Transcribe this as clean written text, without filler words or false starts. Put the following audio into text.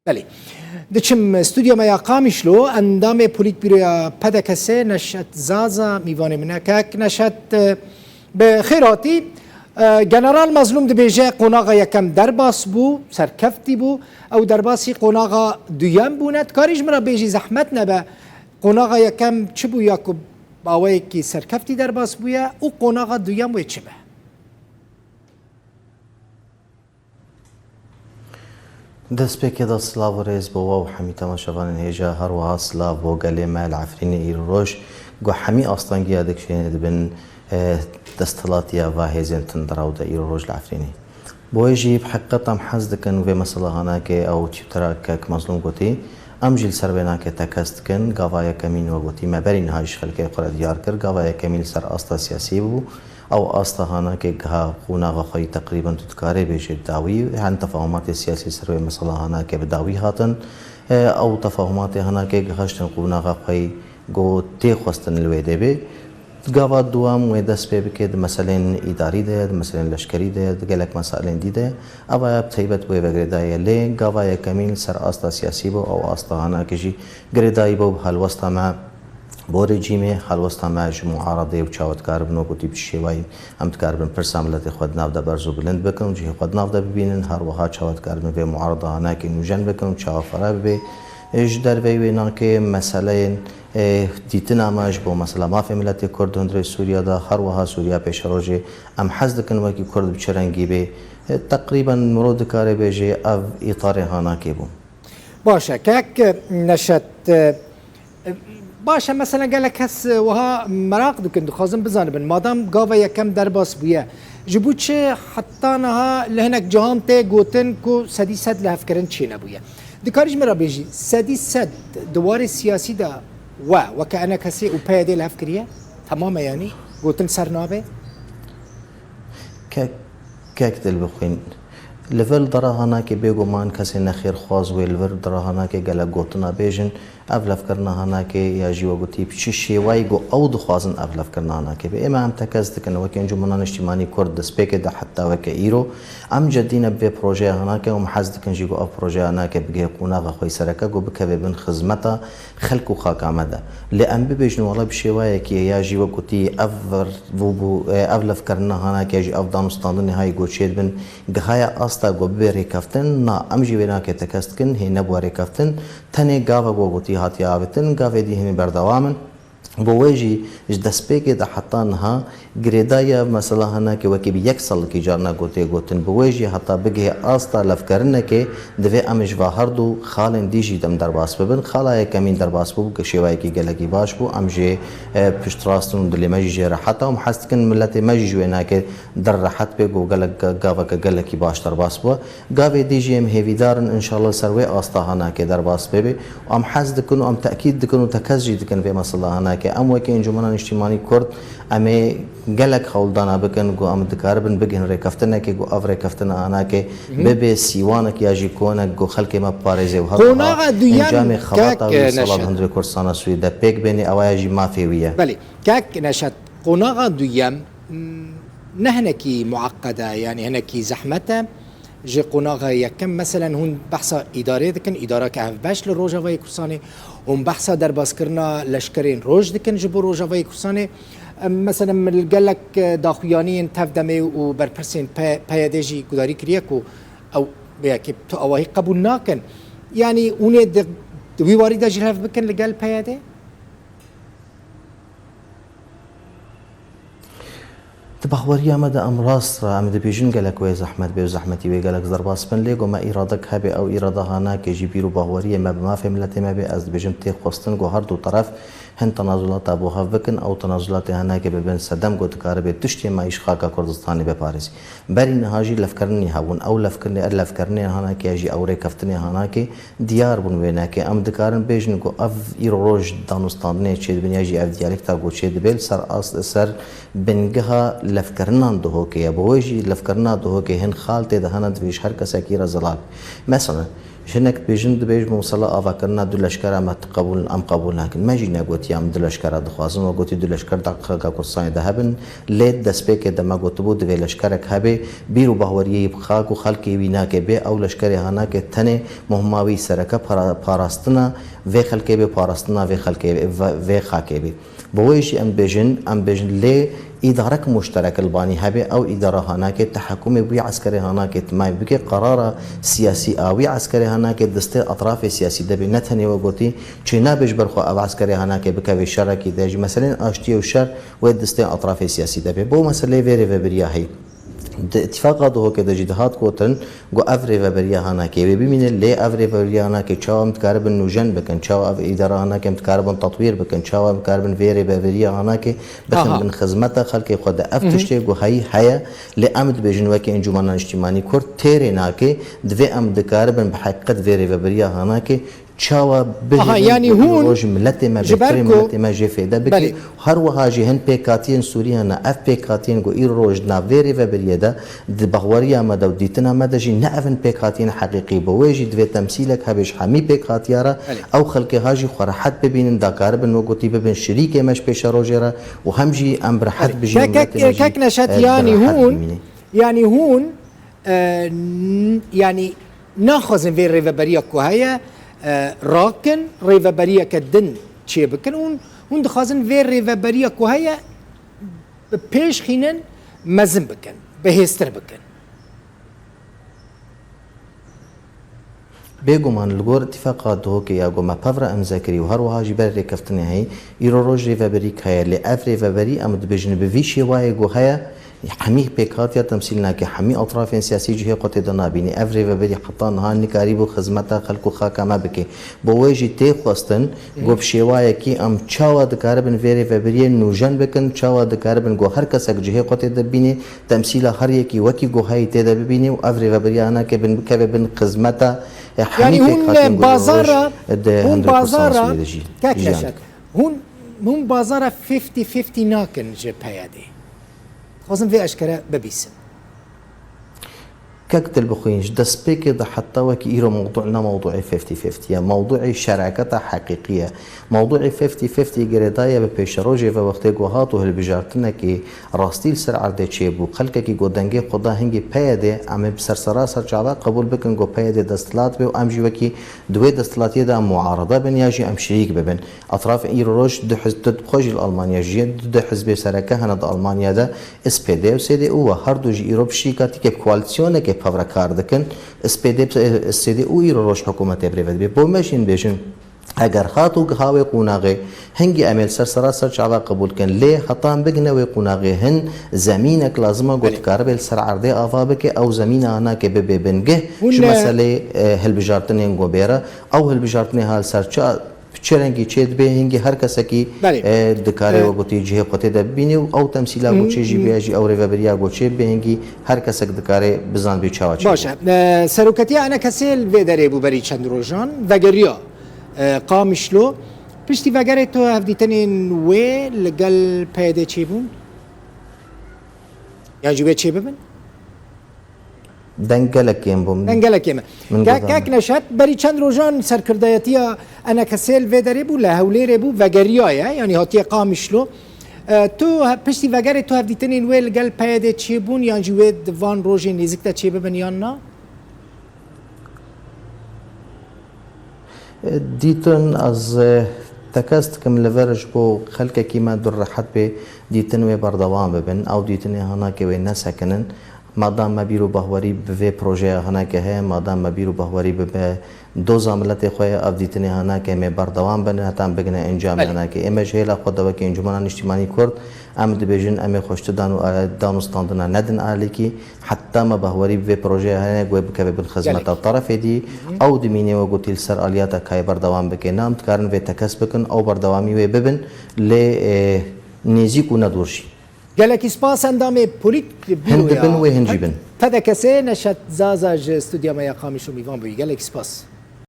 بله دچم استودیو ما قامیشلو اندام پولیت بیرویا پدکسه نشت زازا میوان منکک نشت به خیراتی جنرال مظلوم دبیجه قناغا یکم درباس بو سرکفتی بو او درباسی قناغا دویم بوند کاریش مرا بیجی زحمت نبه قناغا یکم چه بو یاکو باوی کی سرکفتی درباس بویا او قناغا دویم وی چه به دەست پێکێدا سلااو ڕێز بۆەوە و هەمی تەماشەوانن هێژە هەروەها سلااو بۆ گەلێ مەل عەفرینی ئیرۆژ گۆ هەمی ئاستانگیا دەکشێنێ دەبن دەستهڵاتیە ڤ هێزێن تندراودە ئیرۆژ لە عەفرینی بۆیژی حقیقەتام حەز دەکەن وێ مەسەڵە هەناکێ ئەو تیوتەرا کەک مەزلوم گوتی ئەم جیل سەر وێ ناکێت تەکەس دکن گاڤایەکەمین وە گوتی مەبەری نهایش خەلکەی قورە دیار کرد گاڤایەکەمیل سەر ئاستا سیاسی بوو او آستهانا که گه قوناغ خواهی تقریبا تدکاره بیشه داوی هن تفاهمات سیاسی سروی مثلا هانا که به داوی هاتن او تفاهمات هانا که گهشتن قوناغ خواهی گو تی خواستن الویده بی گاوا دوام و دست پی بکید مثلا اداری ده مثلا لشکری ده گلک مسائل دیده اوا بتیبت بوی بگردای لی گاوا یکمیل سر آستا سیاسی بو او آستهانا که جی گردای بو هلوستا ما بۆ رێجیمێ هەڵوەستا ماژ معارەدەی و چاوەتکار بنەوە گوتی بشێوایی ئەم تکار بن پرسا ملەتی خۆت ناودە بەرز و بلند بکەن و جێ خۆت ناودە ببینن هەروەها چاوەتکار بێ معارەدە ناکەی نوژەن بکەن و چاوەفەرا ببێ ژ دەربەی وێ ناکێ مەسەلەیەن دیتن ئاماژ بۆ مەسەلا مافی ملەتی کورد هەندێک سووریادا هەروەها سووریا پێشەڕۆژێ ئەم حەز دەکەن وەکی کورد بچەرەنگی بێ تقریبا مرۆ دکارێ بێژێ ئەv ئیتارێ هاناکێ بوو باشە کاک نەشەت باشه مثلا گله کس وها مراق دکن دخوازم بزنن مادام گاوا یکم درباس بویه جبو چه حتی نها لهنک جهان ته گوتن کو سدی صد لهفکرن چی نبویه دکارش مرا بیجی سدی صد دوار سیاسی دا و که انا کسی او پیاده لهفکریه تمام یعنی گوتن سرنابه که دل بخوین لول دراهانا که بگومان کسی نخیر خواز و لول دراهانا که گله گوتنا بیجن افلاف کرنا هانا که یا جیو گوتی چه شیوایی گو او دخوازن افلاف کرنا هانا که به اما هم تکز دکن و که انجمنان اجتماعی کرد دسپیک ده حتی و که ایرو ام جدینا به پروژه هانا که ام حز دکن جیگو اف پروژه هانا که بگه قوناغ خوی سرکه گو بکه بن خدمتا خلق و خاک آمده لام ببیجن والا بشیوایی که یا جیو گوتی افلاف کرنا هانا که جی اف دانستان نهایی گو چید بن گهای آستا گو بری کفتن نا ام جیونا که تکز دکن هی نبواری کفتن تنه گاوا گو گوتی هاتی آوتن گاوی دی همی بردوامن بویجی دسپیک ده حتی نها گریدای مثلا هنه که وکی یک سال کی جارنا گوته گوتن بویجی حتی بگه آستا لفکرنه که دوی امش و هر دو خالن دیجی دم درباس ببن خالای کمین درباس بو که شوای کی گلگی باش بو امجه پشت راستون دلی مجی راحت هم حس کن ملت مجی جوینا که در راحت بگو گلگ گاوا که گلکی باش درباس بو گاوی دیجی هم هیویدارن ان شاء الله سروی آستا هنه که درباس ببی ام حس دکن ام تاکید دکن و تکزجی دکن به مثلا هنه که ام وکی انجمنان اجتماعی کرد امی گلک خولدانا بکن گو ام دکار بن بگن ریکفتنه که گو اف ریکفتنه آنا که ببی سیوانه که یاجی کونه گو خلک ما پارزه و هر انجام خواطا و صلات هندر کورسانا سوی ده پیک بینی اوایجی مافیویه بله کاک نشد قناغ دویم نهنکی معقده يعني هنکی زحمته جي قناغ يكم مثلا هون بحثا اداره دكن اداره كهف باش لروجاوي كورساني هم بحثا درباس كرنا لشكرين روج دكن جبو روجاوي كورساني مثلا من قال لك داخويانين تفدمي وبربرسين بيادجي قداري كريكو او بياكي تو اوهي قبولناكن يعني اوني دوي وارد جلف بكن لقال بياده تبخوري أمد أمراض أمد بيجن قالك ويا زحمة بيو زحمتي ويقالك ضرباس بن ليجو ما إرادك هبي أو إرادة هنا كيجي بيرو بخورية ما في ملتي ما بي أز بيجن تيخ خستن جو هردو طرف هن تنازلات أبو هفكن أو تنازلات هنا كبين صدام جو تكارب تشتي ما إيش خاكا كردستاني بباريس برين هاجي لفكرني هون أو لفكرني هنا كيجي أو ريكفتني هنا كي ديار بن وينا كي أم دكارن بيجن جو أف إيروج دانستاني تشيد بن يجي أف ديالكتا جو تشيد بيل سر بنجها لفكرنا دهو که بویجی لفكرنا دهو که هن خالت دهاند ویش هر کس کی رزلاک مثلا شنك بيجن دبيج موصلة آفا كرنا دلشكرة ما تقبول أم قبول لكن ما جينا قلت يا دلشكرة دخوازن وقلت دلشكرة دقيقة قرصاني ذهبن ليت دسبيك دما قلت بود في لشكرك هبي بيرو بهوريه بخاك وخلقي بيناك بي أو لشكري هناك تنه مهماوي سركة باراستنا في خلقي بي باراستنا في خلقي في خاكي بي بويش ام بيجن لي إدارك مشترك الباني هبه أو إدارة هناك تحكم بي عسكري هناك تماي بك قرار سياسي أو عسكري هناك دست أطراف سياسي دبي نتني وقتي چنا بيج برخو أو عسكري هناك بك في شركي داجي مثلا أشتي وشر ودست أطراف سياسي دبي بو مسألة فيري فبرياهي اتفاقات هو كده جدهات كوتن جو افري فبريا هنا كي بيمين اللي افري فبريا هنا كي تشاو متقارب نوجن بكن تشاو اداره هنا كي متقارب تطوير بكن تشاو متقارب فيري فبريا هنا كي بخن من خدمته خلق خد افتشتي جو هي حياه لامد بيجن وكي انجمن اجتماعي كور تيرينا كي دفي ام دقارب بحقيقه فيري فبريا هنا كي تشاوا يعني هون روج ملتي ما بكري ملتي ما جيفي ده بكي هر وهاجي هن بيكاتين سوريا هنا اف بيكاتين جو اير روج نا فيري فبريا ده بغوريا ما دو ديتنا ما دجي نافن بيكاتين حقيقي بويجي دفي تمثيلك هبش حمي بيكاتيارا او خلقي هاجي خرحت ببين دكار بن وقتي ببين شريكه مش بيش روجرا وهمجي ام برحت بجي كك نشات يعني هون يعني ناخذ في ريفابريا كوهيا راكن ريفابريا كدن شي بكن هون دخازن في ريفابريا كوهيا بيش خينن مزن بكن بهستر بكن بيجومان الجور اتفاقات هوكي يا جوما بافرا ام زكري وهروها جبال ريكفتني هي يروج ريفابري كايا لأف ريفابري ام دبجن بفيشي واي جو هيا حمي بيكاتيا تمثيلنا كحمي اطراف سياسي جهه قوت دنابيني افري وبري حطان هاني كاريبو خدمتا خلقو خاكا ما بكي بويجي تي خواستن گوب شيوايا كي ام چاوا د کاربن فيري وبري نوجن بكن چاوا د کاربن گو هر کس جهه قوت دبيني تمثيل هر يكي وكي گو هاي تي دبيني و افري وبري انا كبن كبن خدمتا يعني هون بازارا كاكلشك هون بازارا 50-50 ناكن جبهيادي خاصم في أشكال ببيسن كاكتل بخوينش دسبيك ده حتى وكي إيرو موضوعنا موضوعي 50-50 يعني موضوعي شراكة حقيقية موضوعي 50-50 جريدايا ببيشروجي في وقت جوهات وهل بجارتنا كي راستيل سر عرض تشيبو خلقه كي جودنجي قدا هنجي بايده عم بسرسرا سرجعلا قبول بكن جو بايده دستلات بي وامجي وكي دوي دستلات يدا معارضة بن ياجي ام شريك ببن اطراف ايروروج دو حزب بخوج الالمانيا جي دو حزب سركه هند المانيا دا اس بي دي و سي دي او هر دو جي اوروب شيكاتي كي كواليسيون كي بافرا کار دکن اسپیدی او ایرو روش حکومت بريفت بي بومشين بيجن اگر خاطو هاوي قوناغي هنگي عمل سراسر چاوا قبول كن ليه خطان بگنوي قوناغي هن زمينك لازمه قلت كاربل سر عرضي افابك او زمين انا كي بي بنگه شو مساله هل بجارتني غوبيرا او هل بجارتني هال سر چرنگی چید به هنگی هر کسی کی دکاره و گوتی جه قطع دبینی او تمثیلا گوچه جی بیاجی او ریوابریا گوچه به هنگی هر کسی دکاره بزن بی چاوا چید باشه سروکتی انا کسیل و داره بو بری چند روزان وگریا قامشلو پشتی وگره تو هفدیتنین و لگل پیده چی بون یا جوه چی ببن دنگلك يم دنگلك يم كاك نشات بري چند روزان سركردايتيا انا كسيل فيدري بو لا هوليري بو وگريايا يعني هاتي قامشلو تو پشتي وگري تو هفديتنين ويل قال بايده تشيبون يعني جويد وان روجي نيزكتا تشيبه بنيانا ديتن از تكست كم لفرج بو خلق كيما در حد به ديتن و بردوام ببن او ديتن هنا كي وين سكنن مادام ما بیرو بهواری به پروژه هنا که ہے مادام ما بیرو بهواری به دو زاملت خواه افدیتنی هنا که می بردوام بنه حتی بگنه انجام هنا که امش هیلا خود دو که انجمنان اجتماعی کرد ام دبیجن ام خوشت دانستاندنا ندن علی کی حتی ما بهواری به پروژه هنا گوی بکه بالخدمت الطرف دی او دمینه و گوتیل سر آلیات که بردوام بکه نام تکارن و تکس بکن او بردوامی و ببن ل نزیک و ندورشی قالك سباس اندامي بوليت هندبن وهنجيبن فدا كسي نشات زازاج استوديو ما يقامي شو ميفان بي قالك سباس